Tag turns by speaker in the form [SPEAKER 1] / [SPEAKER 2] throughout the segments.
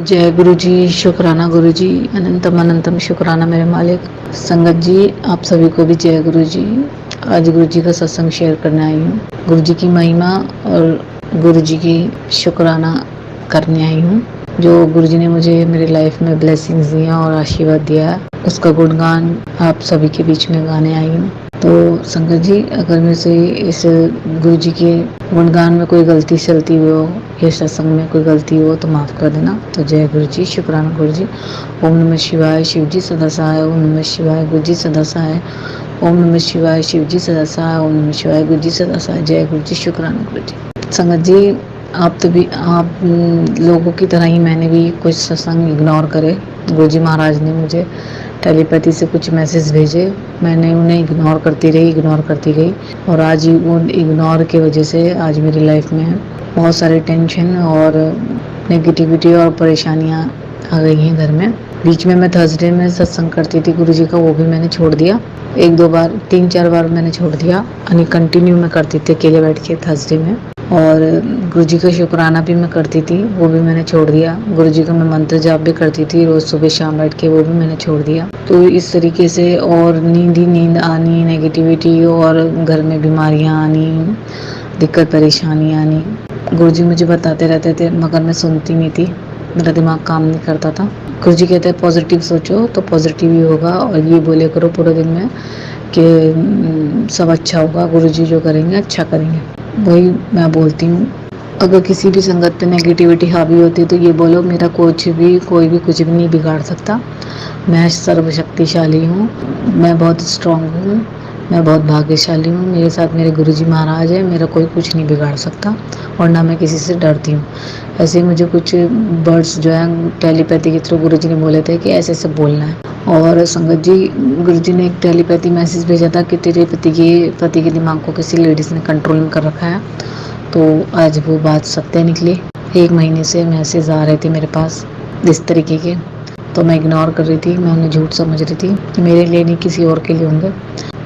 [SPEAKER 1] जय गुरु जी, शुक्राना गुरु जी, अनंतम अनंतम शुक्राना मेरे मालिक। संगत जी, आप सभी को भी जय गुरु जी। आज गुरु जी का सत्संग शेयर करने आई हूँ। गुरु जी की महिमा और गुरु जी की शुक्राना करने आई हूँ। जो गुरु जी ने मुझे मेरी लाइफ में ब्लेसिंग्स दिया और आशीर्वाद दिया, उसका गुणगान आप सभी के बीच में गाने आई हूँ। तो संगत जी, अगर मेरे से इस गुरु जी के गुणगान में कोई गलती चलती हुई हो, ये सत्संग में कोई गलती हो तो माफ़ कर देना। तो जय गुरु जी, शुक्राना गुरु जी। ओम नमः शिवाय, शिव जी सदा सहाय। ओम नमः शिवाय, गुरु जी सदा सहाय। ओम नमः शिवाय, शिव जी सदा सहाय। ओम नमः शिवाय, गुरु जी सदा सहाय। जय गुरु जी, शुक्राना गुरु जी। संगत जी, आप लोगों की तरह ही मैंने भी कुछ सत्संग इग्नोर करे। गुरु जी महाराज ने मुझे टेलीपैथी से कुछ मैसेज भेजे, मैंने उन्हें इग्नोर करती गई और आज उन इग्नोर की वजह से आज मेरी लाइफ में बहुत सारे टेंशन और नेगेटिविटी और परेशानियां आ गई हैं घर में। बीच में मैं थर्सडे में सत्संग करती थी गुरु जी का, वो भी मैंने छोड़ दिया। एक दो बार, 3-4 बार मैंने छोड़ दिया, यानी कंटिन्यू में करती थी अकेले बैठ के थर्सडे में। और गुरु जी का शुक्राना भी मैं करती थी, वो भी मैंने छोड़ दिया। गुरु जी का मैं मंत्र जाप भी करती थी रोज़ सुबह शाम बैठ के, वो भी मैंने छोड़ दिया। तो इस तरीके से और नींद ही नींद आनी, नेगेटिविटी और घर में बीमारियां आनी, दिक्कत परेशानी आनी। गुरु जी मुझे बताते रहते थे मगर मैं सुनती नहीं थी, मेरा दिमाग काम नहीं करता था। गुरु जी कहते हैं पॉजिटिव सोचो तो पॉजिटिव ही होगा, और ये बोले करो पूरे दिन में कि सब अच्छा होगा, गुरु जी जो करेंगे अच्छा करेंगे। वही मैं बोलती हूँ। अगर किसी भी संगत पे नेगेटिविटी हावी होती है तो ये बोलो मेरा कोई भी कुछ भी नहीं बिगाड़ सकता। मैं सर्वशक्तिशाली हूँ, मैं बहुत स्ट्रांग हूँ, मैं बहुत भाग्यशाली हूँ। मेरे साथ मेरे गुरुजी महाराज है, मेरा कोई कुछ नहीं बिगाड़ सकता और ना मैं किसी से डरती हूँ। ऐसे ही मुझे कुछ वर्ड्स जो है टेलीपैथी के थ्रू गुरुजी ने बोले थे कि ऐसे ऐसे बोलना है। और संगत जी, गुरुजी ने एक टेलीपैथी मैसेज भेजा था कि तेरे पति के दिमाग को किसी लेडीज़ ने कंट्रोल में कर रखा है। तो आज वो बात सत्य निकली। 1 महीने से मैसेज आ रहे थे मेरे पास इस तरीके के, तो मैं इग्नोर कर रही थी, मैं उन्हें झूठ समझ रही थी कि मेरे लिए नहीं किसी और के लिए होंगे।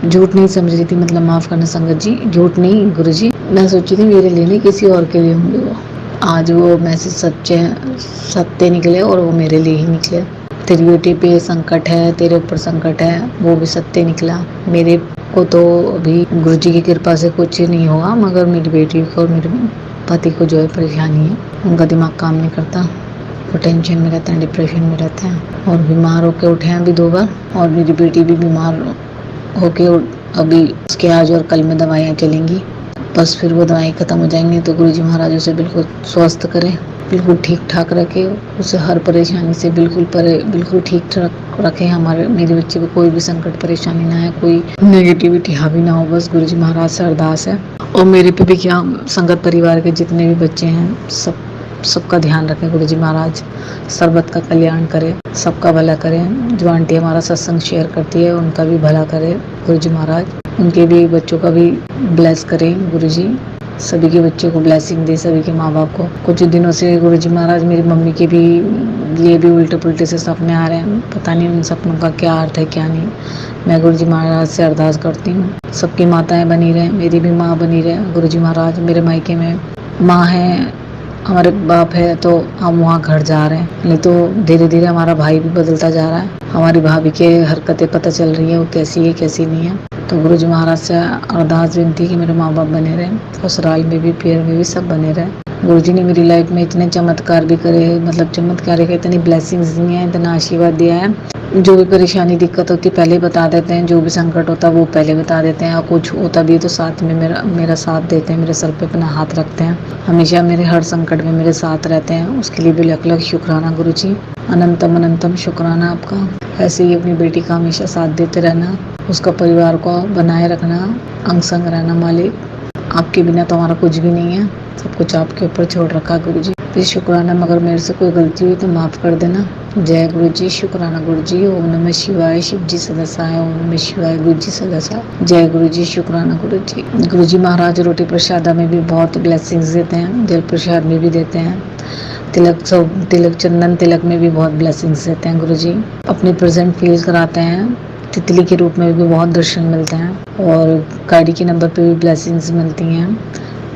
[SPEAKER 1] झूठ नहीं समझ रही थी, मतलब माफ़ करना संगत जी, झूठ नहीं गुरुजी, मैं सोची थी मेरे लिए नहीं किसी और के लिए होंगे वो। आज वो मैसेज सत्य निकले और वो मेरे लिए ही निकले। तेरी बेटी पे संकट है, तेरे ऊपर संकट है, वो भी सत्य निकला। मेरे को तो अभी गुरु जी की कृपा से कुछ नहीं होगा, मगर मेरी बेटी को और मेरे पति को जो है परेशानी है। उनका दिमाग काम नहीं करता, वो टेंशन में रहते हैं, डिप्रेशन में रहते हैं और बीमार होकर उठे हैं अभी 2 बार। और मेरी बेटी भी बीमार होके अभी उसके आज और कल में दवाइयाँ चलेंगी, बस फिर वो दवाई ख़त्म हो जाएंगी। तो गुरु जी महाराज उसे बिल्कुल स्वस्थ करें, बिल्कुल ठीक ठाक रखे, उसे हर परेशानी से बिल्कुल ठीक ठाक रखें। मेरे बच्चे को कोई भी संकट परेशानी ना है, कोई नेगेटिविटी हावी ना हो, बस गुरु जी महाराज से अरदास है। और मेरे पे भी क्या, संगत परिवार के जितने भी बच्चे हैं सबका ध्यान रखें गुरु जी महाराज, सर्वत का कल्याण करें, सबका भला करें। जो आंटी हमारा सत्संग शेयर करती है उनका भी भला करें गुरु जी महाराज, उनके भी बच्चों का भी ब्लेस करें गुरु जी, सभी के बच्चों को ब्लेसिंग दे, सभी के माँ बाप को। कुछ दिनों से गुरु जी महाराज मेरी मम्मी के भी लिए भी उल्टे पुल्टे से सपने आ रहे हैं, पता नहीं उन सपनों का क्या अर्थ है क्या नहीं। मैं गुरु जी महाराज से अरदास करती हूँ सबकी माताएं बनी रहें, मेरी भी माँ बनी रहे गुरु जी महाराज। मेरे मायके में माँ है, हमारे बाप है, तो हम वहाँ घर जा रहे हैं, नहीं तो धीरे धीरे हमारा भाई भी बदलता जा रहा है। हमारी भाभी के हरकतें पता चल रही है, वो कैसी है कैसी नहीं है। तो गुरु जी महाराज से अरदास विनती कि मेरे माँ बाप बने रहें, ससुराल में भी पीर में भी सब बने रहें। गुरु जी ने मेरी लाइफ में इतने चमत्कार भी करे, मतलब चमत्कार है, इतनी ब्लेसिंग्स दी हैं, इतना आशीर्वाद दिया है। जो भी परेशानी दिक्कत होती है पहले बता देते हैं, जो भी संकट होता है वो पहले बता देते हैं, और कुछ होता भी तो साथ में मेरा साथ देते हैं, मेरे सर पे अपना हाथ रखते हैं, हमेशा मेरे हर संकट में मेरे साथ रहते हैं। उसके लिए भी लख लख शुक्राना गुरु जी, अनंतम अनंतम शुक्राना आपका। ऐसे ही अपनी बेटी का हमेशा साथ देते रहना, उसका परिवार को बनाए रखना, अंग संग रहना मालिक। आपके बिना तो हमारा कुछ भी नहीं है, सब कुछ आपके ऊपर छोड़ रखा गुरु जी। प्लीज़ शुक्राना, मगर मेरे से कोई गलती हुई तो माफ़ कर देना। जय गुरु जी, शुक्राना गुरु जी। ओम नमः शिवाय, शिव जी सदा सहाय। ओम नमः शिवाय, गुरु जी सदा सहाय। जय गुरु जी, शुक्राना गुरु जी। गुरु जी महाराज रोटी प्रसादा में भी बहुत ब्लेसिंग्स देते हैं, जल प्रसाद में भी देते हैं, तिलक चंदन तिलक में भी बहुत ब्लेसिंग्स देते हैं गुरु जी। अपनी प्रेजेंट फील कराते हैं, तितली के रूप में भी बहुत दर्शन मिलते हैं, और गाड़ी के नंबर पे भी ब्लेसिंग्स मिलती हैं।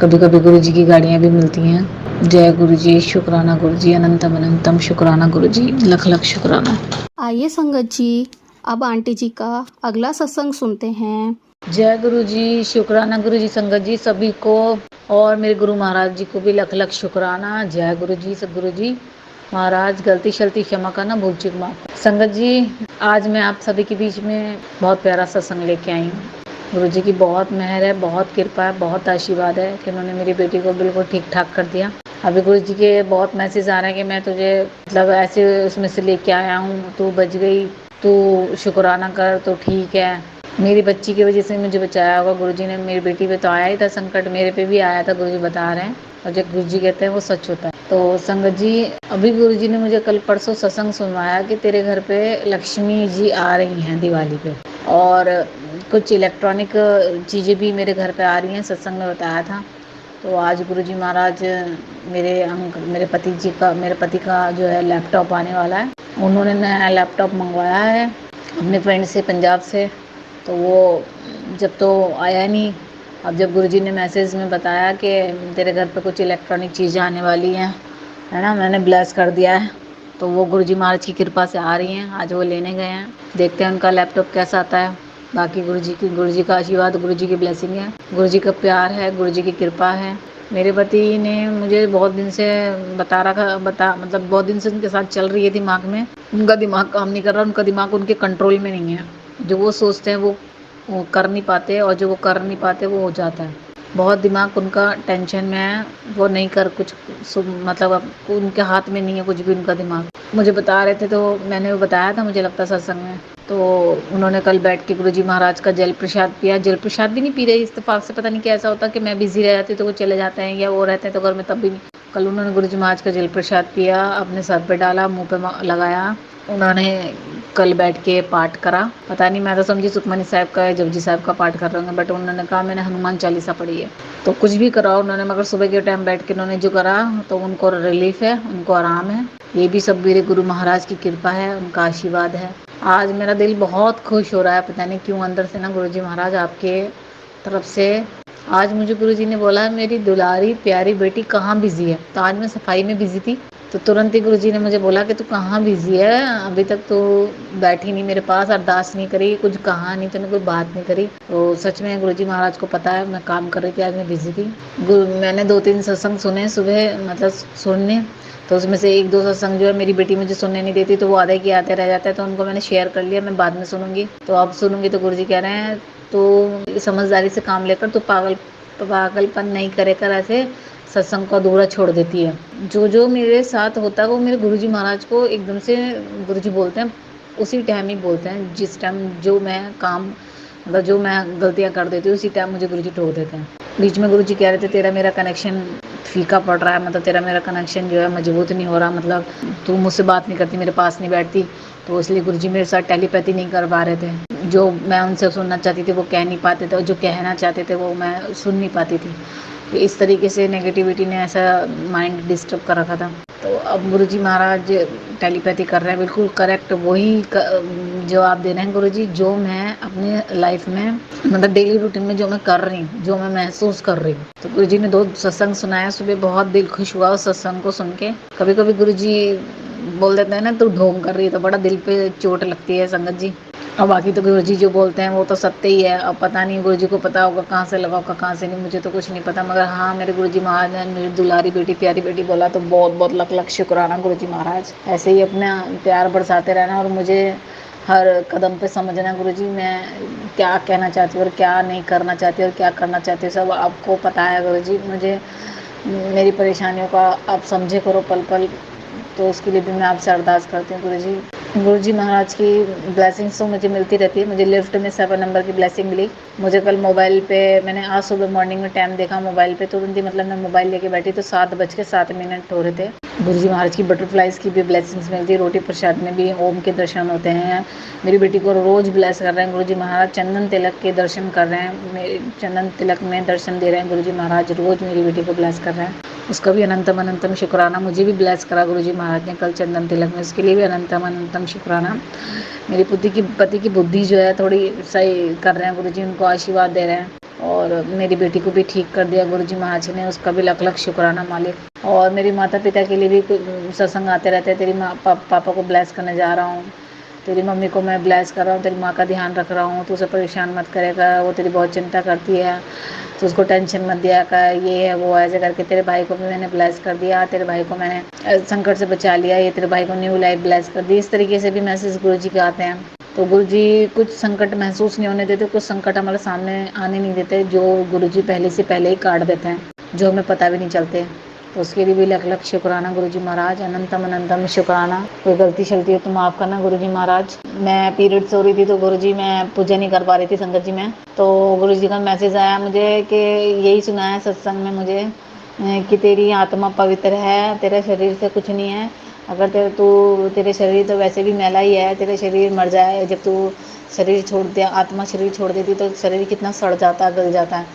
[SPEAKER 1] कभी कभी गुरु जी की गाड़ियाँ भी मिलती हैं, जय गुरु जी, शुक्राना गुरु जी, अनंतम अनंतम शुक्राना गुरु जी, लख लख शुक्राना।
[SPEAKER 2] आइए संगत जी, अब आंटी जी का अगला सत्संग सुनते हैं।
[SPEAKER 1] जय गुरु जी, शुक्राना गुरु जी, संगत जी सभी को, और मेरे गुरु महाराज जी को भी लख लख शुक्राना। जय गुरु जी, सदगुरु जी महाराज, गलती शलती क्षमा करना, भूल चूक माफ। संगत जी, आज मैं आप सभी के बीच में बहुत प्यारा सत्संग लेके आई हूँ। गुरु जी की बहुत मेहर है, बहुत कृपा है, बहुत आशीर्वाद है कि उन्होंने मेरी बेटी को बिल्कुल ठीक ठाक कर दिया। अभी गुरु जी के बहुत मैसेज आ रहे हैं कि मैं तुझे मतलब ऐसे उसमें से लेके आया हूँ, तू बच गई, तू शुक्राना कर तो ठीक है। मेरी बच्ची की वजह से मुझे बचाया होगा गुरु जी ने। मेरी बेटी पे तो आया ही था संकट, मेरे पे भी आया था, गुरु जी बता रहे हैं, और जो गुरु जी कहते हैं वो सच होता है। तो संगत जी, अभी गुरु जी ने मुझे कल परसों सत्संग सुनवाया कि तेरे घर पे लक्ष्मी जी आ रही हैं दिवाली पे, और कुछ इलेक्ट्रॉनिक चीज़ें भी मेरे घर पे आ रही हैं, सत्संग में बताया था। तो आज गुरु जी महाराज मेरे पति का जो है लैपटॉप आने वाला है। उन्होंने नया लैपटॉप मंगवाया है अपने फ्रेंड से, पंजाब से। तो वो जब तो आया नहीं, अब जब गुरुजी ने मैसेज में बताया कि तेरे घर पे कुछ इलेक्ट्रॉनिक चीज़ें आने वाली हैं, है ना, मैंने ब्लेस कर दिया है, तो वो गुरुजी महाराज की कृपा से आ रही हैं। आज वो लेने गए हैं, देखते हैं उनका लैपटॉप कैसा आता है। बाकी गुरु जी का आशीर्वाद, गुरु जी की ब्लेसिंग है, गुरु जी का प्यार है, गुरु जी की कृपा है। मेरे पति ने मुझे बहुत दिन से मतलब बहुत दिन से उनके साथ चल रही है दिमाग में। उनका दिमाग काम नहीं कर रहा, उनका दिमाग उनके कंट्रोल में नहीं है। जो वो सोचते हैं वो कर नहीं पाते, और जो वो कर नहीं पाते वो हो जाता है। बहुत दिमाग उनका टेंशन में है, वो नहीं कर कुछ मतलब अब उनके हाथ में नहीं है कुछ भी उनका दिमाग। मुझे बता रहे थे, तो मैंने वो बताया था, मुझे लगता सत्संग में। तो उन्होंने कल बैठ के गुरुजी महाराज का जल प्रसाद पिया। जल प्रसाद भी नहीं पी रहे इत्तेफाक से, पता नहीं क्या ऐसा होता कि मैं बिजी रह जाती हूँ तो वो चले जाते हैं, या वो रहते हैं तो घर में तब भी नहीं। कल उन्होंने गुरुजी महाराज का जल प्रसाद पिया, अपने सर पे डाला, मुंह पे लगाया। उन्होंने कल बैठ के पाठ करा। पता नहीं, मैं तो समझी सुखमनी साहब का है, जपजी साहब का पाठ कर रहे होंगे, बट उन्होंने कहा मैंने हनुमान चालीसा पढ़ी है। तो कुछ भी करा उन्होंने, मगर सुबह के टाइम बैठ के उन्होंने जो करा तो उनको रिलीफ है, उनको आराम है। ये भी सब मेरे गुरु महाराज की कृपा है, उनका आशीर्वाद है। आज मेरा दिल बहुत खुश हो रहा है, पता नहीं क्यों अंदर से ना, गुरुजी महाराज आपके तरफ से। आज मुझे गुरुजी ने बोला मेरी दुलारी प्यारी बेटी कहाँ बिजी है। तो आज मैं सफाई में बिजी थी, तो तुरंत ही गुरुजी ने मुझे बोला कि तू कहाँ बिजी है, अभी तक तो बैठी नहीं मेरे पास, अरदास नहीं करी, कुछ कहा नहीं, तूने कोई बात नहीं करी। तो सच में गुरुजी महाराज को पता है मैं काम कर रही थी, आज मैं बिजी थी। मैंने 2-3 सत्संग सुने सुबह, मतलब सुनने, तो उसमें से 1-2 सत्संग जो है मेरी बेटी मुझे सुनने नहीं देती, तो वो आधे की आते रह जाता है, तो उनको मैंने शेयर कर लिया, मैं बाद में सुनूंगी। तो अब सुनूंगी तो गुरुजी कह रहे हैं तो समझदारी से काम लेकर, तो पागलपन नहीं करे कर, ऐसे सत्संग को अधूरा छोड़ देती है। जो जो मेरे साथ होता है वो मेरे गुरुजी महाराज को एकदम से गुरुजी बोलते हैं, उसी टाइम ही बोलते हैं, जिस टाइम जो मैं काम मतलब जो मैं गलतियाँ कर देती हूँ उसी टाइम मुझे गुरुजी टोक देते हैं। बीच में गुरुजी कह रहे थे तेरा मेरा कनेक्शन फीका पड़ रहा है, मतलब तेरा मेरा कनेक्शन जो है मजबूत नहीं हो रहा, मतलब तू मुझसे बात नहीं करती, मेरे पास नहीं बैठती, तो इसलिए गुरुजी मेरे साथ टेलीपैथी नहीं कर पा रहे थे। जो मैं उनसे सुनना चाहती थी वो कह नहीं पाते थे, और जो कहना चाहते थे वो मैं सुन नहीं पाती थी। तो इस तरीके से नेगेटिविटी ने ऐसा माइंड डिस्टर्ब कर रखा था। तो अब गुरुजी महाराज टेलीपैथी कर रहे हैं, बिल्कुल करेक्ट वही जवाब दे रहे हैं गुरुजी, जो मैं अपने लाइफ में मतलब डेली रूटीन में जो मैं कर रही हूँ, जो मैं महसूस कर रही हूँ। तो गुरुजी ने 2 सत्संग सुनाया सुबह, बहुत दिल खुश हुआ उस सत्संग को सुन के। कभी कभी गुरुजी बोल देते हैं ना तू ढोंग कर रही है, तो बड़ा दिल पे चोट लगती है संगत जी। और बाकी तो गुरुजी जो बोलते हैं वो तो सत्य ही है। अब पता नहीं गुरुजी को पता होगा कहाँ से लगा होगा कहाँ से नहीं, मुझे तो कुछ नहीं पता, मगर हाँ मेरे गुरुजी महाराज ने मेरी दुलारी बेटी प्यारी बेटी बोला, तो बहुत बहुत लख लख शुक्राना गुरुजी महाराज। ऐसे ही अपना प्यार बरसाते रहना, और मुझे हर कदम पे समझना गुरुजी मैं क्या कहना चाहती हूँ और क्या नहीं करना चाहती और क्या करना चाहती हूँ, सब आपको पता है गुरुजी। मुझे मेरी परेशानियों का आप समझे करो पल पल, तो उसके लिए भी मैं आपसे अरदास करती हूँ गुरुजी। गुरुजी महाराज की ब्लेसिंग्स तो मुझे मिलती रहती है। मुझे लिफ्ट में 7 नंबर की ब्लेसिंग मिली। मुझे कल मोबाइल पे, मैंने आज सुबह मॉर्निंग में टाइम देखा मोबाइल पे, तुरंत ही मतलब मैं मोबाइल लेके बैठी तो 7:07 हो रहे थे। गुरुजी महाराज की बटरफ्लाइज़ की भी ब्लेसिंग्स मिलती है। रोटी प्रसाद में भी ओम के दर्शन होते हैं। मेरी बेटी को रोज़ ब्लेस कर रहे हैं गुरुजी महाराज। चंदन तिलक के दर्शन कर रहे हैं, मेरे चंदन तिलक में दर्शन दे रहे हैं गुरुजी महाराज, रोज़ मेरी बेटी को ब्लेस कर रहे हैं। उसका भी अनंतम अनंतम शुक्राना। मुझे भी ब्लेस करा गुरुजी महाराज ने कल चंदन तिलक में, उसके लिए भी अनंतम अनंतम शुक्राना। मेरी पति की बुद्धि जो है थोड़ी सही कर रहे हैं गुरुजी, उनको आशीर्वाद दे रहे हैं। और मेरी बेटी को भी ठीक कर दिया गुरुजी महाराज ने, उसका भी लख लख शुक्राना मालिक। और मेरी माता पिता के लिए भी सत्संग आते रहते हैं, तेरी पापा को ब्लेस करने जा रहा हूँ, तेरी मम्मी को मैं ब्लेस कर रहा हूँ, तेरी माँ का ध्यान रख रहा हूँ, तू उसे परेशान मत करेगा, वो तेरी बहुत चिंता करती है, तो उसको टेंशन मत दिया कर, ये है वो है, ऐसे करके तेरे भाई को भी मैंने ब्लेस कर दिया, तेरे भाई को मैंने संकट से बचा लिया, ये तेरे भाई को न्यू लाइफ ब्लेस कर दी। इस तरीके से भी मैसेज गुरुजी के आते हैं। तो गुरुजी कुछ संकट महसूस नहीं होने देते, कुछ संकट हमारे सामने आने नहीं देते, जो गुरुजी पहले ही काट देते हैं, जो हमें पता भी नहीं चलते। तो उसके लिए भी लख लख शुक्राना गुरुजी महाराज, अनंतम अनंतम शुक्राना। कोई गलती शलती हो तो माफ़ करना गुरुजी महाराज। मैं पीरियड्स हो रही थी तो गुरुजी मैं पूजा नहीं कर पा रही थी संगत जी में, तो गुरुजी का मैसेज आया मुझे कि यही सुनाया सत्संग में मुझे कि तेरी आत्मा पवित्र है, तेरे शरीर से कुछ नहीं है, अगर तेरे शरीर तो वैसे भी मैला ही है, तेरे शरीर मर जाए, जब तू शरीर छोड़ दिया, आत्मा शरीर छोड़ देती तो शरीर कितना सड़ जाता है, गल जाता है,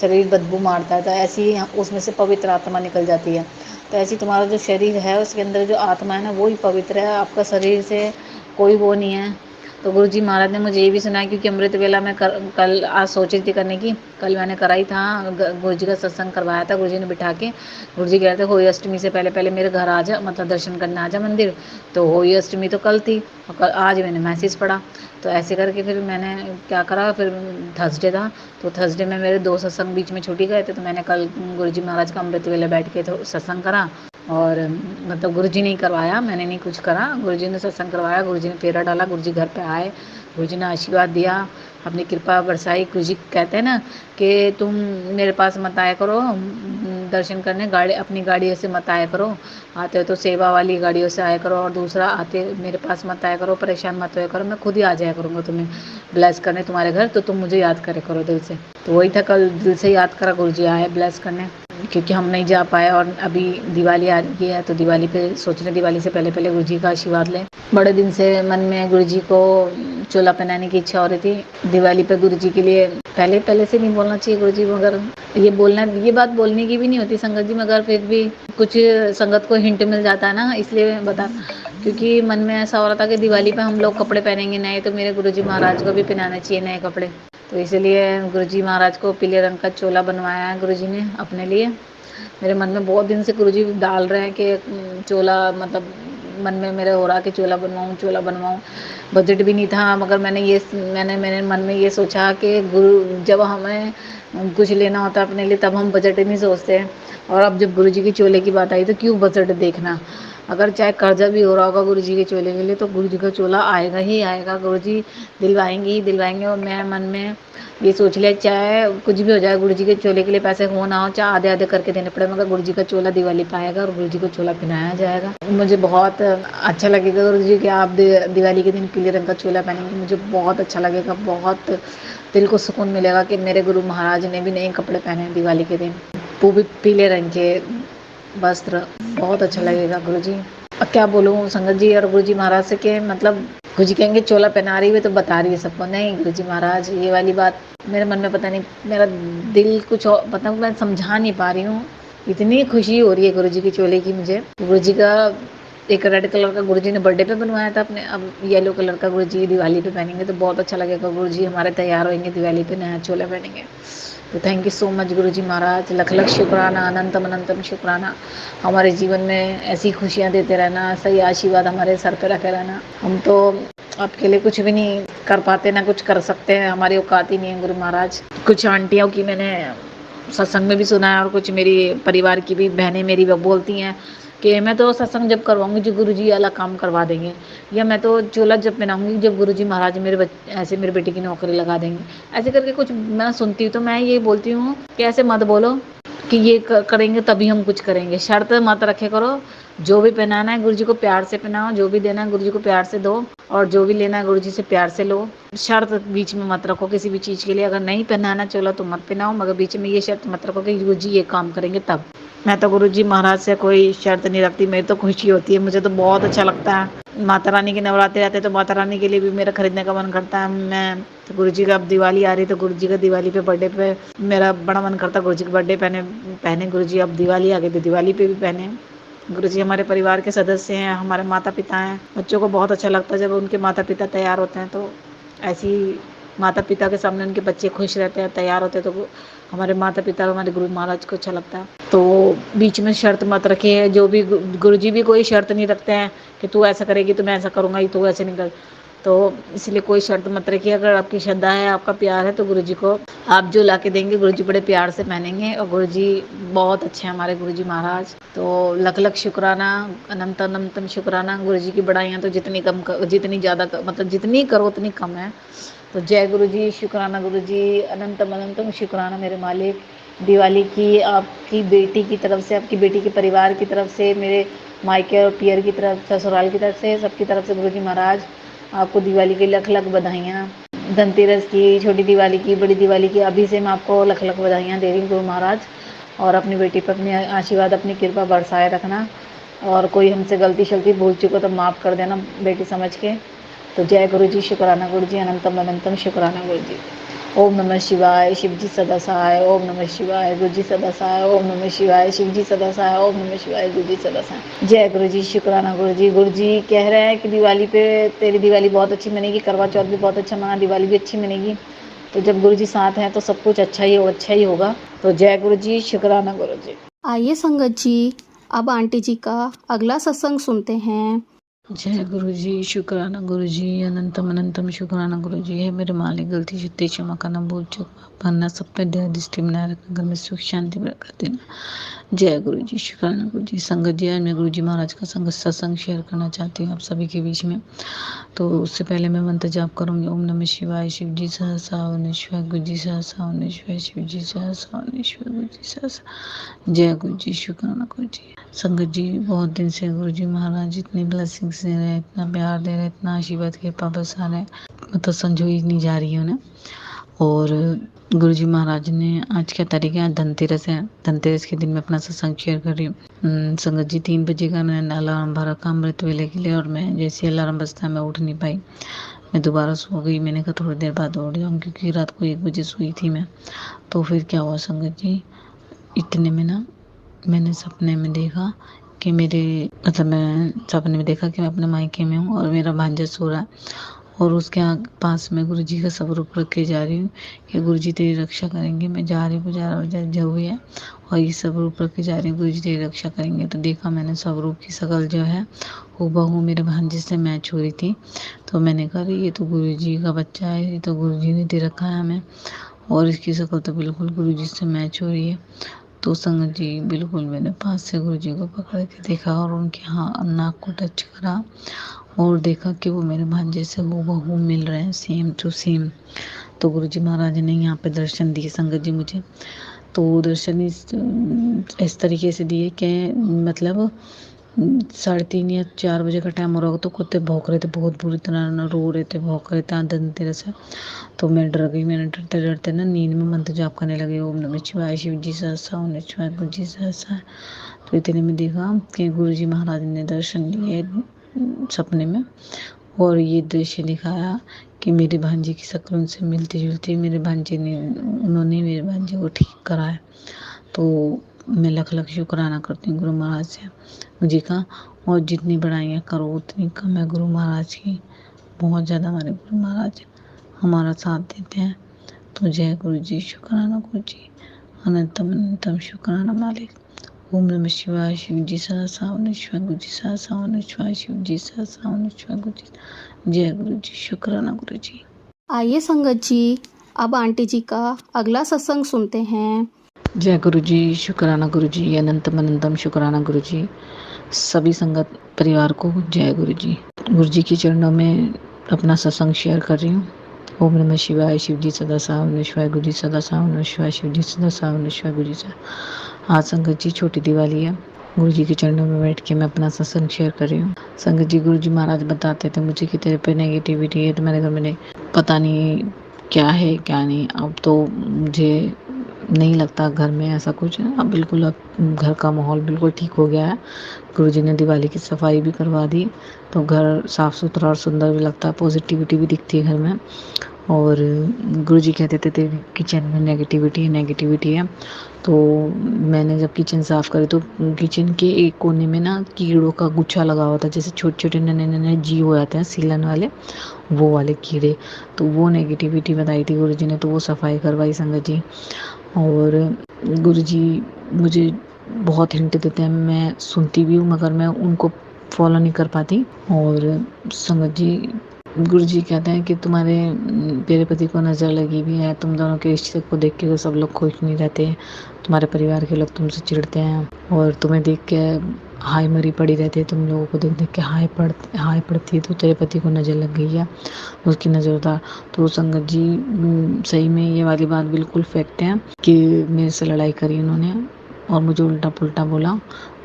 [SPEAKER 1] शरीर बदबू मारता है, तो ऐसी ही उसमें से पवित्र आत्मा निकल जाती है। तो ऐसी तुम्हारा जो शरीर है उसके अंदर जो आत्मा है ना, वो ही पवित्र है, आपका शरीर से कोई वो नहीं है। तो गुरुजी महाराज ने मुझे ये भी सुनाया, क्योंकि अमृत वेला में कल आज सोच रही थी करने की, कल मैंने कराई था, गुरुजी का सत्संग करवाया था, गुरुजी ने बिठा के, गुरुजी कह रहे थे होली अष्टमी से पहले पहले मेरे घर आ जा, मतलब दर्शन करने आ जा मंदिर। तो होली अष्टमी तो कल थी और कल आज मैंने मैसेज पढ़ा, तो ऐसे करके फिर मैंने क्या करा, फिर थर्सडे था तो थर्सडे में मेरे 2 सत्संग बीच में छूट ही गए थे, तो मैंने कल गुरुजी महाराज का अमृत वेला बैठ के तो सत्संग करा। और मतलब गुरुजी ने ही करवाया, मैंने नहीं कुछ करा, गुरुजी ने सत्संग करवाया, गुरुजी ने फेरा डाला, गुरुजी घर पे आए, गुरुजी ने आशीर्वाद दिया, अपनी कृपा बरसाई। गुरुजी कहते हैं ना कि तुम मेरे पास मत आया करो दर्शन करने, अपनी गाड़ियों से मत आया करो, आते हो तो सेवा वाली गाड़ियों से आया करो, और दूसरा आते मेरे पास मत आया करो, परेशान मत होया करो, मैं खुद ही आ जाया करूँगा तुम्हें ब्लेस करने तुम्हारे घर, तो तुम मुझे याद करे करो दिल से। तो वही था, कल दिल से याद करा, गुरुजी आए ब्लेस करने, क्योंकि हम नहीं जा पाए और अभी दिवाली आ रही है, तो दिवाली पे सोच रहे दिवाली से पहले पहले गुरुजी का आशीर्वाद लें। बड़े दिन से मन में गुरुजी को चोला पहनाने की इच्छा हो रही थी, दिवाली पे गुरुजी के लिए पहले से नहीं बोलना चाहिए गुरुजी, मगर ये बात बोलने की भी नहीं होती संगत जी, मगर फिर भी कुछ संगत को हिंट मिल जाता है ना, इसलिए बता, क्योंकि मन में ऐसा हो रहा था कि दिवाली पे हम लोग कपड़े पहनेंगे नए, तो मेरे गुरुजी महाराज को भी पहनाना चाहिए नए कपड़े, तो इसलिए गुरुजी महाराज को पीले रंग का चोला बनवाया है गुरुजी ने अपने लिए। मेरे मन में बहुत दिन से गुरुजी डाल रहे हैं कि चोला, मतलब मन में मेरे हो रहा कि चोला बनवाऊँ, बजट भी नहीं था, मगर मैंने मेरे मन में ये सोचा कि गुरु जब हमें कुछ लेना होता है अपने लिए तब हम बजट ही नहीं सोचते, और अब जब गुरुजी के चोले की बात आई तो क्यों बजट देखना, अगर चाहे कर्जा भी हो रहा होगा गुरुजी के चोले के लिए तो गुरुजी का चोला आएगा ही आएगा, गुरुजी दिलवाएंगे ही दिलवाएंगे। और मैं मन में ये सोच लिया, चाहे कुछ भी हो जाए गुरुजी के चोले के लिए पैसे हो ना हो, चाहे आधे आधे करके देने पड़े, मगर गुरुजी का चोला दिवाली पे आएगा और गुरुजी को चोला पहनाया जाएगा। मुझे बहुत अच्छा लगेगा गुरुजी कि आप दिवाली के दिन पीले रंग का चोला पहनेंगे, मुझे बहुत अच्छा लगेगा, बहुत दिल को सुकून मिलेगा कि मेरे गुरु महाराज ने भी नए कपड़े पहने हैं दिवाली के दिन, वो भी पीले रंग के वस्त्र, बहुत अच्छा लगेगा गुरुजी। अब क्या बोलूँ संगत जी और गुरुजी महाराज से कि मतलब गुरुजी कहेंगे चोला पहना रही है तो बता रही है सबको, नहीं गुरुजी महाराज ये वाली बात मेरे मन में पता नहीं, मेरा दिल कुछ और, मतलब मैं समझा नहीं पा रही हूँ, इतनी खुशी हो रही है गुरुजी के चोले की मुझे। गुरुजी का एक रेड कलर का गुरुजी ने बर्थडे पे बनवाया था अपने, अब येलो कलर का गुरुजी दिवाली पे पहनेंगे तो बहुत अच्छा लगेगा, गुरुजी हमारे तैयार होंगे दिवाली पे नया चोला पहनेंगे। तो थैंक यू सो मच गुरुजी महाराज, लख लख शुक्राना, अनंतम अनंतम शुक्राना, हमारे जीवन में ऐसी खुशियाँ देते रहना, सही आशीर्वाद हमारे सर पे रखे रहना। हम तो आपके लिए कुछ भी नहीं कर पाते, ना कुछ कर सकते हैं, हमारी औकात ही नहीं है गुरु महाराज। कुछ आंटियों की मैंने सत्संग में भी सुना है और कुछ मेरी परिवार की भी बहनें मेरी वो बोलती हैं कि मैं तो सत्संग जब करवाऊंगी जो गुरुजी वाला काम करवा देंगे, या मैं तो चोला जब पहनाऊंगी जब गुरुजी महाराज ऐसे मेरे बेटे की नौकरी लगा देंगे, ऐसे करके कुछ मैं सुनती हूँ। तो मैं ये बोलती हूँ कि ऐसे मत बोलो कि ये करेंगे तभी हम कुछ करेंगे, शर्त मत रखे करो, जो भी पहनाना है गुरुजी को प्यार से पहनाओ, जो भी देना है गुरुजी को प्यार से दो, और जो भी लेना है गुरुजी से प्यार से लो, शर्त बीच में मत रखो किसी भी चीज़ के लिए। अगर नहीं पहनाना चलो तो मत पहनाओ, मगर बीच में ये शर्त मत रखो कि गुरुजी ये काम करेंगे तब। मैं तो गुरुजी महाराज से कोई शर्त नहीं रखती, मेरी तो खुशी होती है, मुझे तो बहुत अच्छा लगता है। माता रानी के नवरात्रे आते तो माता रानी के लिए भी मेरा खरीदने का मन करता है। मैं तो गुरुजी का अब दिवाली आ रही तो गुरुजी का दिवाली पे बर्थडे पे मेरा बड़ा मन करता है गुरुजी का बर्थडे पहने गुरुजी, अब दिवाली आ गई तो दिवाली पे भी पहने। गुरुजी हमारे परिवार के सदस्य हैं, हमारे माता पिता हैं, बच्चों को बहुत अच्छा लगता है जब उनके माता पिता तैयार होते हैं, तो ऐसी माता पिता के सामने उनके बच्चे खुश रहते हैं, तैयार होते हैं, तो हमारे माता पिता हमारे गुरु महाराज को अच्छा लगता है। तो बीच में शर्त मत रखिए, जो भी गुरु जी भी कोई शर्त नहीं रखते हैं कि तू ऐसा करेगी तो मैं ऐसा करूँगा, तू ऐसे नहीं कर। तो इसलिए कोई शर्त मत रखिए, अगर आपकी श्रद्धा है, आपका प्यार है, तो गुरु जी को आप जो ला के देंगे गुरु जी बड़े प्यार से पहनेंगे। और गुरु जी बहुत अच्छे हैं हमारे गुरु जी महाराज। तो लख लख शुक्राना, अनंत अनंतम शुक्राना। गुरु जी की बड़ाइयाँ तो जितनी ज़्यादा मतलब जितनी करो उतनी कम है। तो जय गुरु जी, शुक्राना गुरु जी, अनंतम अनंतम शुक्राना मेरे मालिक। दिवाली की आपकी बेटी की तरफ से, आपकी बेटी के परिवार की तरफ से, मेरे मायके और पियर की तरफ, ससुराल की तरफ से, सबकी तरफ से गुरु जी महाराज आपको दिवाली की लख लख बधाइयाँ। धनतेरस की, छोटी दिवाली की, बड़ी दिवाली की अभी से मैं आपको लख लख बधाइयाँ दे रही हूँ गुरु महाराज। और अपनी बेटी पर अपनी आशीर्वाद, अपनी कृपा बरसाए रखना। और कोई हमसे गलती शलती भूल चुको तो माफ़ कर देना बेटी समझ के। तो जय गुरु जी, शुक्राना गुरु जी, अनंतम अनंतम शुक्राना गुरु जी। ओम नमः शिवाय, शिव जी सदा सहाय। ओम नमः शिवाय, गुरु जी सदा सहाय। ओम नमः शिवाय, शिव जी सदा सहाय। ओम नमः शिवाय, गुरु जी सदा सहाय। जय गुरु जी, शुक्राना गुरु जी। गुरु जी कह रहे हैं कि दिवाली पे तेरी दिवाली बहुत अच्छी मनेगी, करवा चौथ भी बहुत अच्छा मना, दिवाली भी अच्छी मनेगी। तो जब गुरु जी साथ हैं तो सब कुछ अच्छा ही होगा। तो जय गुरु जी, शुक्राना गुरु जी।
[SPEAKER 2] आइए संगत जी, अब आंटी जी का अगला सत्संग सुनते हैं।
[SPEAKER 1] जय गुरु जी, शुक्राना गुरु जी, अनंतम अनंतम शुक्राना गुरु जी। है मेरे मालिक, गलती शुद्धि क्षमा करना, भूल चूक भरना, सब पे दया दृष्टि बनाए रखना, घर में सुख शांति बरकत देना। जय गुरु जी, शुक्राना गुरु जी। संगत जी, आज मैं गुरु जी महाराज का सत्संग शेयर करना चाहती हूँ आप सभी के बीच में। तो उससे पहले मैं मंत्र जाप करूँगी। ओम नमः शिवाय, शिव जी सहसा ओम शिवाय, गुरु जी सहसा ओम शिवाय, शिव जी सहसा ओम शिवाय, गुरु जी सहसा। जय गुरु जी, शुक्राना गुरु जी। संगत जी, बहुत दिन से गुरु जी महाराज इतनी ब्लेसिंग्स दे रहे हैं, इतना प्यार दे रहे हैं, इतना आशीर्वाद कृपा बरसा रहे हैं, मतलब संजोई नहीं जा रही है उन्हें। और गुरु जी महाराज ने आज क्या तारीख है, धनतेरस है। धनतेरस के दिन मैं अपना सत्संग शेयर कर रही हूँ। संगत जी, 3 बजे का मैंने अलार्म भरा का अमृत वेले के लिए, और मैं जैसे अलार्म बजता है मैं उठ नहीं पाई। मैं दोबारा सो गई। मैंने कहा थोड़ी देर बाद उठ जाऊँ, क्योंकि रात को 1 बजे सोई थी मैं। तो फिर क्या हुआ संगत जी, इतने में ना मैंने सपने में देखा कि मैं सपने में देखा कि मैं अपने मायके में हूँ और मेरा भांजा सो रहा है, और उसके पास में गुरु जी का स्वरूप रख के जा रही हूँ कि गुरु जी तेरी रक्षा करेंगे। मैं जा रही हूँ जो भी है, और ये स्वरूप रख के जा रही हूँ, गुरु जी तेरी रक्षा करेंगे। तो देखा मैंने स्वरूप की शकल जो है हूबहू मेरे भांजे से मैच हो रही थी। तो मैंने कहा ये तो गुरु जी का बच्चा है, ये तो गुरु जी ने दे रखा है हमें, और इसकी शकल तो बिल्कुल गुरु जी से मैच हो रही है। तो संगत जी, बिल्कुल मैंने पास से गुरु जी को पकड़ के देखा और उनके नाक को टच करा, और देखा कि वो मेरे भांजे से हूबहू मिल रहे हैं, सेम टू सेम। तो गुरु जी महाराज ने यहाँ पे दर्शन दिए संगत जी मुझे। तो दर्शन इस तरीके से दिए कि मतलब 3:30 या 4 बजे का टाइम हो रहा होगा। तो कुत्ते भौंक रहे थे, बहुत बुरी तरह रो रहे थे, भौंक रहे थे धनतेरस से। तो मैं डर गई। मैंने डरते डरते ना नींद में मंत्र जाप करने लगे। ओम नमः शिवाय, शिव जी सहसा ओम नमः शिवाय, गुरु जी सहसा। तो इतने में देखा कि गुरु जी महाराज ने दर्शन दिए सपने में, और ये दृश्य दिखाया कि मेरे भांजे की शक्ल उनसे मिलती जुलती, उन्होंने मेरे भांजे को ठीक करा है। तो मैं लख लख शुक्राना करती हूँ गुरु महाराज जी का। और जितनी बड़ाइयाँ करो उतनी कम है गुरु महाराज की। बहुत ज़्यादा हमारे गुरु महाराज हमारा साथ देते हैं। तो जय गुरु जी, शुक्राना गुरु जी, अनंतम अनंतम शुक्राना मालिक। ओम नमः शिवाय, शिव जी सहसा ओम शिवाय, गुरु जी सहसा ओम शिवाय, शिव जी सहसा ओम शिवाय, गुरु जी। जय गुरु जी, शुक्राना गुरु जी।
[SPEAKER 2] आइए संगत जी, अब आंटी जी का अगला सत्संग सुनते हैं।
[SPEAKER 1] जय गुरु जी, शुक्राना गुरु जी, अनंतम अनंतम शुक्राना गुरु जी। सभी संगत परिवार को जय गुरु जी। गुरु जी के चरणों में अपना सत्संग शेयर कर रही हूँ। ओम नमः शिवाय, शिव जी सदा सा ओम शिवाय, गुरु जी सदा सा ओम शिवाय, शिव जी सदा सा ओम शिवाय, गुरु जी सा। आज संगत जी छोटी दिवाली है। गुरु जी के चरणों में बैठ के मैं अपना सत्संग शेयर कर रही हूँ। संगत जी, गुरु जी महाराज बताते थे मुझे कि तेरे पे नेगेटिविटी है। तो मेरे घर में पता नहीं क्या है क्या नहीं। अब तो मुझे नहीं लगता घर में ऐसा कुछ है। अब घर का माहौल बिल्कुल ठीक हो गया है। गुरु जी ने दिवाली की सफाई भी करवा दी, तो घर साफ़ सुथरा और सुंदर भी लगता है, पॉजिटिविटी भी दिखती है घर में। और गुरुजी कहते थे किचन में नेगेटिविटी है। तो मैंने जब किचन साफ़ करी तो किचन के एक कोने में ना कीड़ों का गुच्छा लगा हुआ था, जैसे छोटे-छोटे नन्हे-नन्हे जीव हो जाते हैं सीलन वाले, वो वाले कीड़े। तो वो नेगेटिविटी बताई थी गुरुजी ने, तो वो सफाई करवाई संगत जी। और गुरुजी मुझे बहुत हिंट देते हैं, मैं सुनती भी हूँ मगर मैं उनको फॉलो नहीं कर पाती। और संगत जी गुरुजी कहते हैं कि तुम्हारे मेरे पति को नज़र लगी भी है, तुम दोनों के रिश्ते को देख के तो सब लोग खुश नहीं रहते, तुम्हारे परिवार के लोग तुमसे चिढ़ते हैं और तुम्हें देख के हाय मरी पड़ी रहती है, तुम लोगों को देख देख के हाय पड़ती है, तो तेरे पति को नज़र लग गई है, उसकी नज़र उतार। तो संगत जी सही में ये वाली बात बिल्कुल फैक्ट है कि मेरे से लड़ाई करी उन्होंने और मुझे उल्टा पुल्टा बोला।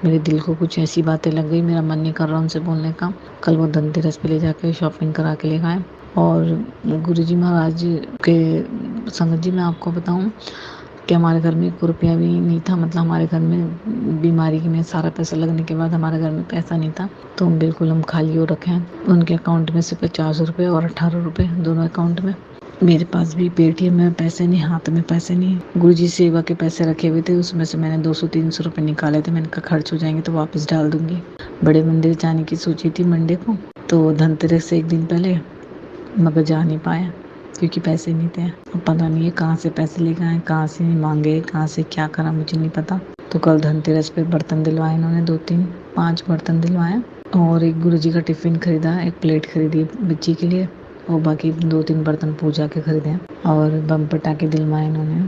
[SPEAKER 1] मेरे दिल को कुछ ऐसी बातें लग गई, मेरा मन नहीं कर रहा उनसे बोलने का। कल वो धनतेरस पे ले जाके शॉपिंग करा के ले गए। और गुरुजी महाराज के संगत जी मैं आपको बताऊं कि हमारे घर में 1 रुपया भी नहीं था, मतलब हमारे घर में बीमारी में सारा पैसा लगने के बाद हमारे घर में पैसा नहीं था, तो बिल्कुल हम खाली हो रखे हैं। उनके अकाउंट में से 50 रुपये और 18 रुपये दोनों अकाउंट में। मेरे पास भी पेटीएम में पैसे नहीं, हाथ में पैसे नहीं। गुरुजी सेवा के पैसे रखे हुए थे, उसमें से मैंने 200-300 रुपये निकाले थे। मैंने कहा खर्च हो जाएंगे तो वापस डाल दूंगी। बड़े मंदिर जाने की सोची थी मंडे को, तो धनतेरस से 1 दिन पहले, मगर जा नहीं पाया क्योंकि पैसे नहीं थे। अब पता नहीं है कहाँ से पैसे लेके आए, कहाँ से मांगे, कहाँ से क्या करा, मुझे नहीं पता। तो कल धनतेरस पे बर्तन दिलवाए इन्होंने, 2-3-5 बर्तन दिलवाए और एक गुरुजी का टिफ़िन खरीदा, एक प्लेट खरीदी बच्ची के लिए और बाकी 2-3 बर्तन पूजा के खरीदे और बम पटाखे दिलवाए इन्होंने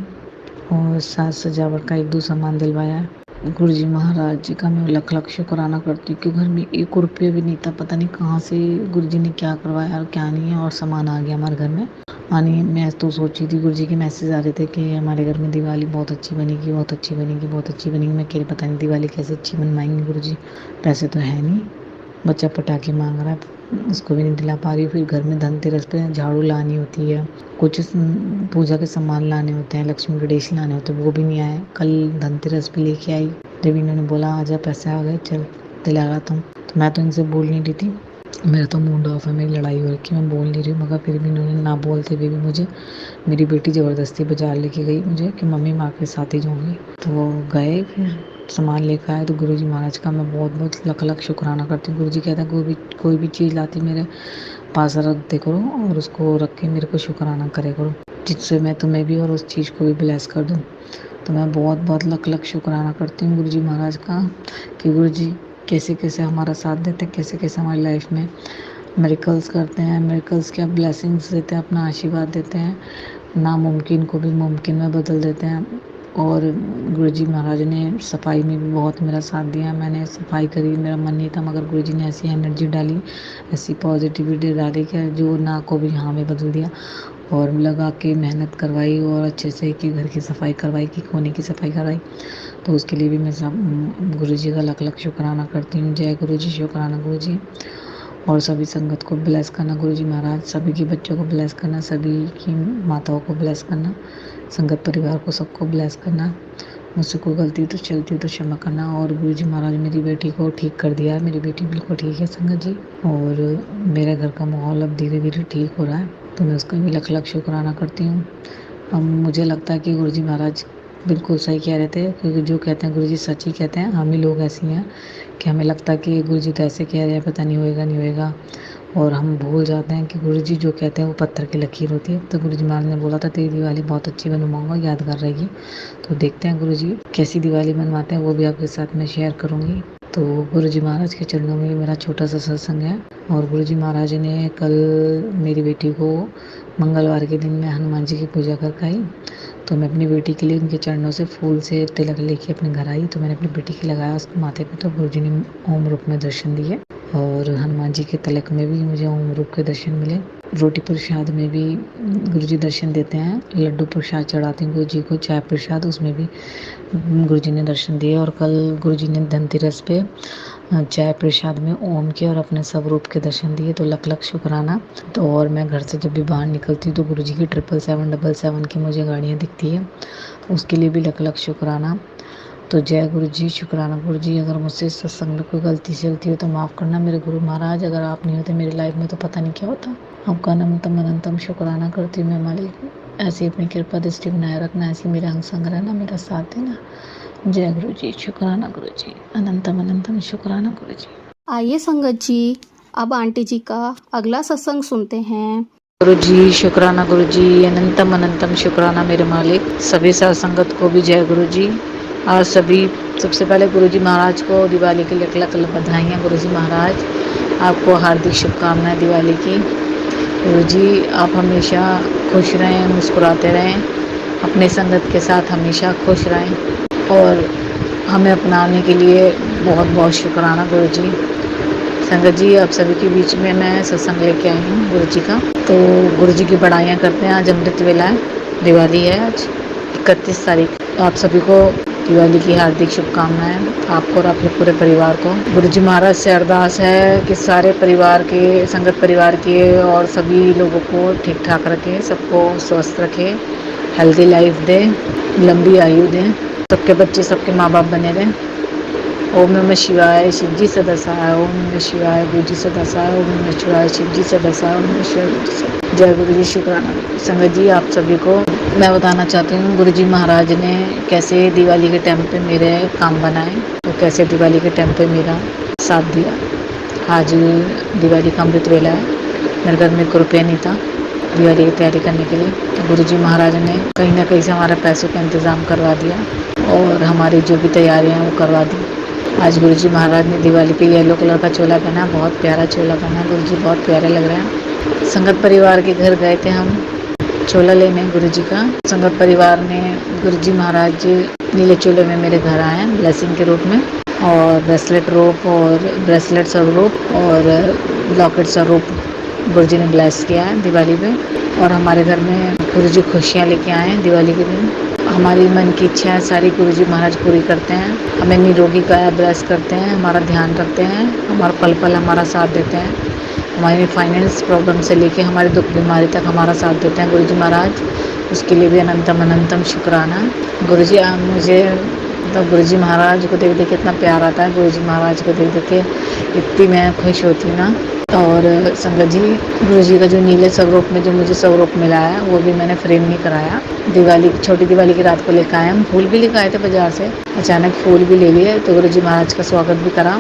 [SPEAKER 1] और साज सजावट का 1-2 सामान दिलवाया। गुरुजी महाराज जी का मैं लख शुक्राना करती हूँ कि घर में 1 रुपये भी नहीं था। पता नहीं कहाँ से गुरुजी ने क्या करवाया और क्या नहीं है, और सामान आ गया हमारे घर में। आनी मैं तो सोची थी, गुरुजी के मैसेज आ रहे थे कि हमारे घर में दिवाली बहुत अच्छी बनेगी, बहुत अच्छी बनेगी, बहुत अच्छी बनेगी। मैं कह रही पता नहीं दिवाली कैसे अच्छी बनवाएंगे गुरुजी, पैसे तो है नहीं। बच्चा पटाखे मांग रहा है, उसको भी नहीं दिला पा रही। फिर घर में धनतेरस पे झाड़ू लानी होती है, कुछ पूजा के सामान लाने होते हैं, लक्ष्मी गणेश लाने होते हैं, वो भी नहीं आए। कल धनतेरस पे लेके आई, जब इन्होंने बोला आजा पैसे आ गए चल दिला रहा था, तो मैं तो इनसे बोल नहीं रही थी, मेरा तो मूड ऑफ है, मेरी लड़ाई हो रखी, मैं बोल नहीं रही हूँ। मगर फिर भी इन्होंने ना बोलते हुए भी मुझे, मेरी बेटी ज़बरदस्ती बाजार लेके गई मुझे कि मम्मी माँ के साथ ही जाऊँगी, तो वो गए, फिर सामान लेकर आए। तो गुरुजी महाराज का मैं बहुत बहुत लख शुक्राना करती हूँ। गुरुजी कहता है कोई भी चीज़ लाती मेरे पास रख दे करो और उसको रख के मेरे को शुक्राना करे करो, जिससे मैं तुम्हें भी और उस चीज़ को भी ब्लेस कर दूँ। तो मैं बहुत बहुत लख शुक्राना करती हूँ गुरुजी महाराज का कि गुरुजी कैसे कैसे हमारा साथ देते हैं, कैसे कैसे हमारी लाइफ में मिरेकल्स करते हैं, मिरेकल्स क्या ब्लेसिंग्स देते हैं, अपना आशीर्वाद देते हैं, नामुमकिन को भी मुमकिन में बदल देते हैं। और गुरुजी महाराज ने सफाई में भी बहुत मेरा साथ दिया। मैंने सफाई करी, मेरा मन नहीं था, मगर गुरुजी ने ऐसी एनर्जी डाली, ऐसी पॉजिटिविटी डाली कि जो ना को भी हाँ में बदल दिया और लगा के मेहनत करवाई और अच्छे से कि घर की सफाई करवाई, कि कोने की सफाई करवाई। तो उसके लिए भी मैं सब गुरुजी का लख शुक्राना करती हूँ। जय गुरुजी, शुक्राना गुरुजी। और सभी संगत को ब्लेस करना गुरुजी महाराज, सभी के बच्चों को ब्लेस करना, सभी की माताओं को ब्लेस करना, संगत परिवार को सबको ब्लेस करना। मुझसे कोई गलती तो चलती है तो क्षमा करना। और गुरुजी महाराज मेरी बेटी को ठीक कर दिया, मेरी बेटी बिल्कुल ठीक है संगत जी, और मेरे घर का माहौल अब धीरे धीरे ठीक हो रहा है, तो मैं उसका भी लख शुक्राना करती हूँ। अब मुझे लगता है कि गुरुजी महाराज बिल्कुल सही कह रहे थे, क्योंकि जो कहते हैं गुरुजी सच ही कहते हैं। हम ही लोग ऐसे हैं कि हमें लगता है कि गुरुजी तो ऐसे कह रहे हैं, पता नहीं होएगा नहीं होएगा, और हम भूल जाते हैं कि गुरुजी जो कहते हैं वो पत्थर की लकीर होती है। तो गुरुजी महाराज ने बोला था तेरी दिवाली बहुत अच्छी बनवाऊंगा, यादगार रहेगी। तो देखते हैं गुरुजी कैसी दिवाली बनवाते हैं, वो भी आपके साथ मैं शेयर करूँगी। तो गुरुजी महाराज के चरणों में मेरा छोटा सा सत्संग है। और गुरुजी महाराज ने कल मेरी बेटी को मंगलवार के दिन मैं हनुमान जी की पूजा करके आई, तो मैं अपनी बेटी के लिए उनके चरणों से फूल से तिलक लेके अपने घर आई। तो मैंने अपनी बेटी के लगाया उसके माथे पे, तो गुरुजी ने ओम रूप में दर्शन दिए और हनुमान जी के तिलक में भी मुझे ओम रूप के दर्शन मिले। रोटी प्रसाद में भी गुरुजी दर्शन देते हैं, लड्डू प्रसाद चढ़ाते हैं गुरुजी को, चाय प्रसाद उसमें भी गुरुजी ने दर्शन दिए। और कल गुरुजी ने धनतेरस पे चाय प्रसाद में ओम के और अपने सब रूप के दर्शन दिए, तो लख शुक्राना। तो और मैं घर से जब भी बाहर निकलती हूँ तो गुरुजी की 777 की मुझे गाड़ियाँ दिखती है, उसके लिए भी लख शुक्राना। तो जय गुरु जी, शुक्राना गुरु जी। अगर मुझसे सत्संग में कोई गलती सलती हो तो माफ़ करना मेरे गुरु महाराज। अगर आप नहीं होते मेरी लाइफ में तो पता नहीं क्या होता। आपका अनंतम अनंतम शुक्राना करती हूँ मैं मालिक। ऐसी अपनी कृपा दृष्टि बनाए रखना, ऐसी मेरा अंग संग रहना, मेरा साथ देना। जय गुरु जी, शुक्राना गुरु जी, अनंतम अनंतम शुक्राना गुरु जी।
[SPEAKER 2] आइए संगत जी, अब आंटी जी का अगला सत्संग सुनते हैं।
[SPEAKER 1] गुरु जी, शुक्राना गुरु जी, अनंतम अनंतम शुक्राना मेरे मालिक। सभी साथ संगत को भी जय गुरु जी। और सबसे पहले गुरु जी महाराज को दिवाली के लिए लाख लाख बधाइयाँ। गुरु जी महाराज आपको हार्दिक शुभकामनाएं दिवाली की। गुरु जी आप हमेशा खुश रहें, मुस्कुराते रहें, अपने संगत के साथ हमेशा खुश रहें और हमें अपनाने के लिए बहुत बहुत शुक्राना गुरु जी। संगत जी आप सभी के बीच में मैं सत्संग लेके आई हूँ गुरु जी का। तो गुरु जी की बड़ाइयाँ करते हैं। आज अमृत वेला है, दिवाली है आज 31 तारीख। आप सभी को दिवाली की हार्दिक शुभकामनाएं, आपको और आपके पूरे परिवार को। गुरु जी महाराज से अरदास है कि सारे परिवार के, संगत परिवार के और सभी लोगों को ठीक ठाक रखें, सबको स्वस्थ रखें, हेल्दी लाइफ दें, लंबी आयु दें, सबके बच्चे सबके माँ बाप बने रहें। ओम नमः शिवाय, शिव जी सदसाय। ओम नमः शिवाय, गुरु जी सदसाय। ओम नमः शिवाय, शिव जी सदसाय। ओम नमः शिवाय, गुरु जी सदसाय। जय गुरु जी, शुक्राना। संगत जी आप सभी को मैं बताना चाहती हूँ गुरु जी महाराज ने कैसे दिवाली के टाइम पे मेरे काम बनाए, तो कैसे दिवाली के टाइम पे मेरा साथ दिया। आज दिवाली का अमृत वेला है, मेरे घर में 1 रुपया नहीं था दिवाली की तैयारी करने के लिए। तो गुरु जी महाराज ने कहीं ना कहीं से हमारे पैसों का इंतज़ाम करवा दिया और हमारी जो भी तैयारियाँ वो करवा दी। आज गुरु जी महाराज ने दिवाली पे येलो कलर का चोला पहना, बहुत प्यारा चोला पहना। गुरु जी बहुत प्यारे लग रहे हैं। संगत परिवार के घर गए थे हम चोला लेने गुरु जी का। संगत परिवार ने गुरु जी महाराज नीले चोले में मेरे घर आए हैं ब्लेसिंग के रूप में, और ब्रेसलेट रोप और ब्रेसलेट स्वरूप और लॉकेट स्वरूप गुरु जी ने ब्लेस किया है दिवाली पे। और हमारे घर में गुरु जी खुशियाँ लेके आए हैं दिवाली के दिन। हमारी मन की इच्छाएं सारी गुरु जी महाराज पूरी करते हैं, हमें निरोगी काया ब्लेस करते हैं, हमारा ध्यान रखते हैं, हमारा पल पल हमारा साथ देते हैं। हमारी फाइनेंस प्रॉब्लम से लेके हमारे दुख बीमारी तक हमारा साथ देते हैं गुरु जी महाराज। उसके लिए भी अनंतम अनंतम शुक्राना। गुरु जी मुझे मतलब गुरु जी महाराज को देख देख के इतना प्यार आता है। गुरु जी महाराज को देख देख के इतनी मैं खुश होती हूँ ना। और संगत जी गुरु जी का जो नीले स्वरूप में जो मुझे स्वरूप मिला है वो भी मैंने फ्रेम नहीं कराया। दिवाली छोटी दिवाली की रात को लेकर आए हम, फूल भी लेकर आए थे बाजार से, अचानक फूल भी ले लिए। तो गुरु जी महाराज का स्वागत भी करा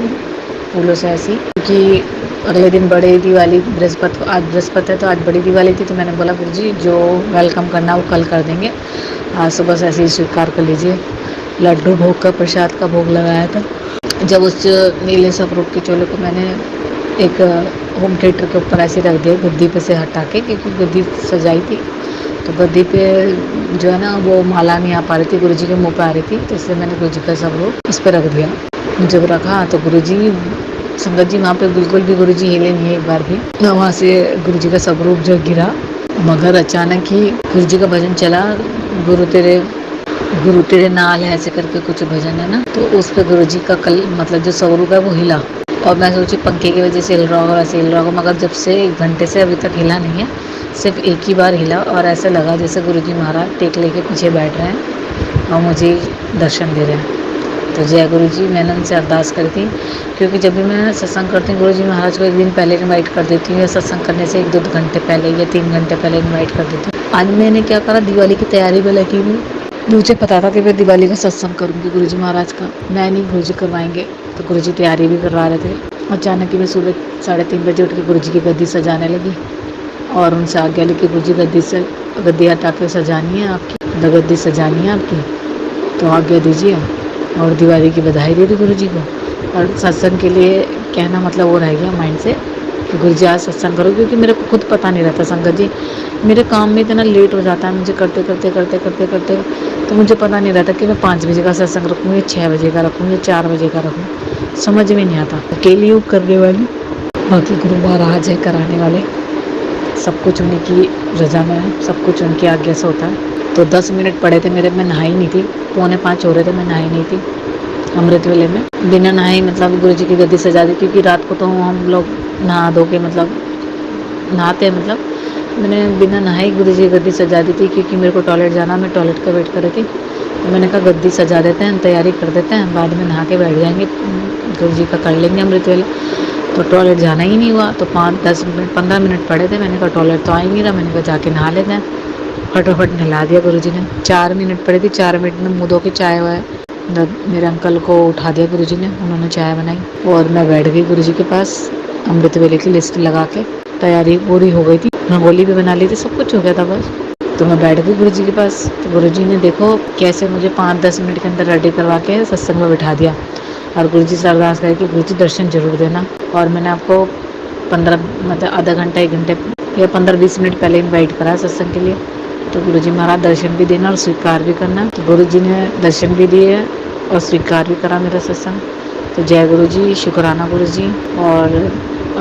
[SPEAKER 1] फूलों से ऐसी, क्योंकि अगले दिन बड़ी दिवाली बृहस्पति, आज बृहस्पति है तो आज बड़ी दिवाली थी। तो मैंने बोला गुरु जी जो वेलकम करना वो कल कर देंगे, आज सुबह से ऐसे ही स्वीकार कर लीजिए। लड्डू भोग का, प्रसाद का भोग लगाया था। जब उस नीले स्वरूप के चोले को मैंने एक होम थिएटर के ऊपर ऐसे रख दिया गद्दी पे से हटा के, क्योंकि गद्दी सजाई थी तो गद्दी पे जो है ना वो माला नहीं आ पा रही थी, गुरु जी के मुँह पे आ रही थी, तो इसलिए मैंने गुरु जी का स्वरूप इस पर रख दिया। जब रखा तो गुरु जी संगत जी वहाँ पे बिल्कुल भी गुरु जी हिले नहीं एक बार भी। वहाँ से गुरु जी का स्वरूप जो गिरा, मगर अचानक ही गुरु जी का भजन चला, गुरु तेरे नाल है ऐसे करके कुछ भजन है ना, तो उस पर गुरु जी का कल मतलब जो स्वरूप है वो हिला। और मैं सोची पंखे की वजह से हिल रहा होगा, वैसे हिल रहा होगा, मगर जब से 1 घंटे से अभी तक हिला नहीं है, सिर्फ एक ही बार हिला। और ऐसा लगा जैसे गुरु जी महाराज टेक लेके पीछे बैठ रहे हैं और मुझे दर्शन दे रहे हैं। तो जय गुरु जी, मैंने उनसे अरदास करी थी, क्योंकि जब भी मैं सत्संग करती हूँ गुरु जी महाराज को 1 दिन पहले इन्वाइट कर देती हूँ, या सत्संग करने से 1-2 घंटे पहले या 3 घंटे पहले इन्वाइट कर देती हूँ। आज मैंने क्या करा, दिवाली की तैयारी में लगी हुई। मुझे पता था कि मैं दिवाली का सत्संग करूँगी गुरु जी महाराज का, मैं नहीं गुरु जी करवाएंगे। तो गुरु जी तैयारी भी करवा रहे थे। अचानक ही मैं सुबह 3:30 बजे उठ के गुरु जी की गद्दी सजाने लगी और उनसे आज्ञा ली कि गुरु जी गद्दी हटा के सजानी है आपकी, गद्दी सजानी है आपकी, तो आज्ञा दीजिए। और दिवाली की बधाई दे दी गुरु जी को। और सत्संग के लिए कहना मतलब वो रह गया माइंड से कि गुरु जी आज सत्संग करो, क्योंकि मेरे को खुद पता नहीं रहता संगत जी, मेरे काम में इतना लेट हो जाता है मुझे करते करते, तो मुझे पता नहीं रहता कि मैं 5 बजे का सत्संग रखूँ या 6 बजे का रखूँ या 4 बजे का रखूँ, समझ में नहीं आता। अकेली हूँ करने वाली, बाकी गुरु महाराज है कराने वाले, सब कुछ उन्हीं की रजा में है, सब कुछ उनकी आज्ञा से होता है। तो 10 मिनट पड़े थे मेरे, मैं नहाई नहीं थी, 4:45 हो रहे थे, मैं नहाई नहीं थी अमृत वेले में। बिना नहाई मतलब गुरु जी की गद्दी सजा दी, क्योंकि रात को तो हम लोग नहा धो के मतलब नहाते हैं, मतलब मैंने बिना नहाई गुरु जी की गद्दी सजा दी थी, क्योंकि मेरे को टॉयलेट जाना, मैं टॉयलेट का वेट कर रही थी। तो मैंने कहा गद्दी सजा देते हैं, तैयारी कर देते हैं, बाद में नहा के बैठ जाएंगे, गुरु जी का कर लेंगे अमृत वेला। तो टॉयलेट जाना ही नहीं हुआ, तो 5-10 मिनट 15 मिनट पड़े थे। मैंने कहा टॉयलेट तो आ ही नहीं रहा, मैंने कहा जाके नहा लेते हैं। फटाफट नहला दिया गुरु जी ने। 4 मिनट पड़े थी, 4 मिनट में मुँह धो के चाय वाय मेरे अंकल को उठा दिया गुरु जी ने, उन्होंने चाय बनाई और मैं बैठ गई गुरु जी के पास। अमृत वेले की लिस्ट लगा के तैयारी पूरी हो गई थी, रंगोली भी बना ली थी, सब कुछ हो गया था बस। तो मैं बैठ गई गुरु जी के पास। तो गुरु जी ने देखो कैसे मुझे 5-10 मिनट के अंदर रेडी करवा के सत्संग में बिठा दिया और गुरु जी से अरदास करे कि गुरु जी दर्शन जरूर देना। और मैंने आपको 15 मतलब आधा घंटा 1 घंटे या 15-20 मिनट पहले इन्वाइट करा सत्संग के लिए। तो गुरु जी महाराज दर्शन भी देना और स्वीकार भी करना। तो गुरु जी ने दर्शन भी दिए और स्वीकार भी करा मेरा सत्संग। तो जय गुरु जी, शुक्राना गुरु जी। और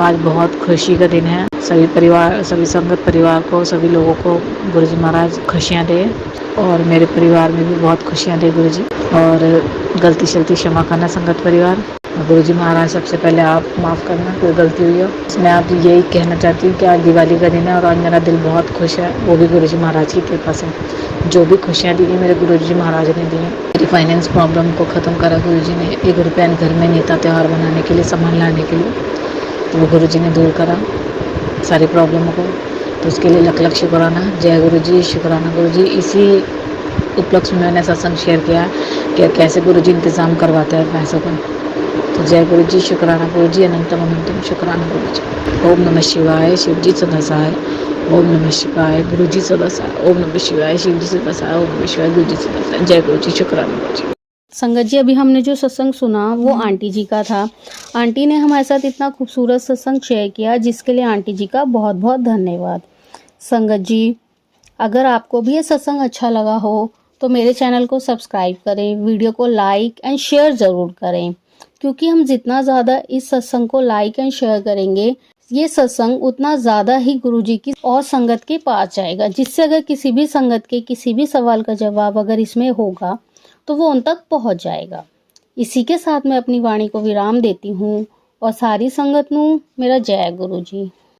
[SPEAKER 1] आज बहुत खुशी का दिन है, सभी परिवार, सभी संगत परिवार को, सभी लोगों को गुरु जी महाराज खुशियाँ दे और मेरे परिवार में भी बहुत खुशियाँ दे गुरु जी। और गलती शलती क्षमा करना संगत परिवार। गुरु जी महाराज सबसे पहले आप माफ़ करना, कोई गलती हुई हो। मैं आप यही कहना चाहती हूँ कि आज दिवाली का दिन है और आज मेरा दिल बहुत खुश है, वो भी गुरु जी महाराज की कृपा से। जो भी खुशियाँ दी मेरे गुरु जी महाराज ने दी हैं। मेरी फाइनेंस प्रॉब्लम को ख़त्म करा गुरु जी ने। 1 रुपया घर में नहीं था त्यौहार बनाने के लिए, सामान लाने के लिए, तो वो गुरु जी ने दूर करा सारी प्रॉब्लमों को। तो उसके लिए लख लख शुक्राना। जय गुरु जी, शुक्राना गुरु जी। इसी उपलक्ष्य में मैंने सत्संग शेयर किया कि कैसे गुरु जी इंतज़ाम करवाते हैं पैसों का। तो जय गुरु जी, शुक्राना गुरु जी, अनंतम अनंतम शुक्राना गुरु जी। ओम नमः शिवाय, शिव जी सदा सहाय। ओम नमः शिवाय, गुरु जी सदा सहाय। ओम नमः शिवाय, शिव जी सदा सहाय। ओम नमः शिवाय, गुरु जी सदा सहाय। जय गुरु जी, शुक्राना गुरु जी।
[SPEAKER 2] संगत जी, अभी हमने जो सत्संग सुना वो आंटी जी का था। आंटी ने हमारे साथ इतना खूबसूरत सत्संग शेयर किया, जिसके लिए आंटी जी का बहुत बहुत धन्यवाद। संगत जी, अगर आपको भी ये सत्संग अच्छा लगा हो तो मेरे चैनल को सब्सक्राइब करें, वीडियो को लाइक एंड शेयर ज़रूर करें, क्योंकि हम जितना ज़्यादा इस सत्संग को लाइक एंड शेयर करेंगे, ये सत्संग उतना ज़्यादा ही गुरु जी की और संगत के पास जाएगा, जिससे अगर किसी भी संगत के किसी भी सवाल का जवाब अगर इसमें होगा तो वो उन तक पहुंच जाएगा। इसी के साथ मैं अपनी वाणी को विराम देती हूँ और सारी संगत नू मेरा जय गुरु जी।